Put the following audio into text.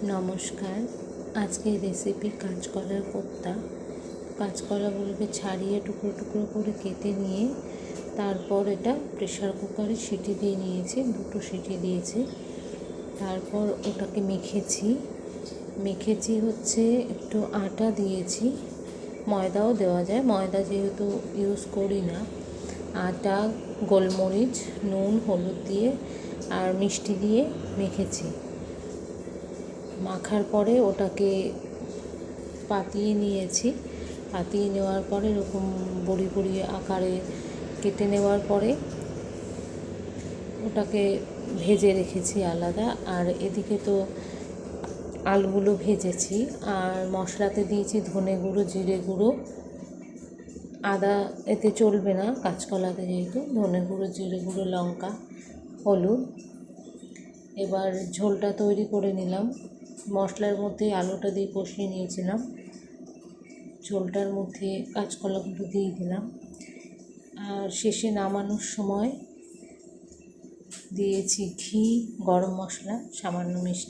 নমস্কার। আজকের রেসিপি কাঁচকলার কোপ্তা। কাঁচকলাগুলোকে ছাড়িয়ে টুকরো টুকরো করে কেটে নিয়ে তারপর এটা প্রেশার কুকারে সিটি দিয়ে নিয়েছি, 2টো সিটি দিয়েছি। তারপর ওটাকে মেখেছি হচ্ছে একটু আটা দিয়েছি, ময়দাও দেওয়া যায়, ময়দা যেহেতু ইউজ করি না। আটা, গোলমরিচ, নুন, হলুদ দিয়ে আর মিষ্টি দিয়ে মেখেছি। মাখার পরে ওটাকে পাতিয়ে নিয়েছি। পাতিয়ে নেওয়ার পরে এরকম বড়ি বড়ি আকারে কেটে নেওয়ার পরে ওটাকে ভেজে রেখেছি আলাদা। আর এদিকে তো আলুগুলো ভেজেছি, আর মশলাতে দিয়েছি ধনে গুঁড়ো, জিরে গুঁড়ো, আদা এতে চলবে না কাঁচকলাতে যেহেতু, ধনে গুঁড়ো, জিরে গুঁড়ো, লঙ্কা, হলুদ। এবার ঝোলটা তৈরি করে নিলাম। মশলার মধ্যে আলুটা দিয়ে কষিয়ে নিয়েছিলাম, ঝোলটার মধ্যে কাঁচকলাগুলো দিয়ে দিলাম। আর শেষে নামানোর সময় দিয়েছি ঘি, গরম মশলা, সামান্য মিষ্টি।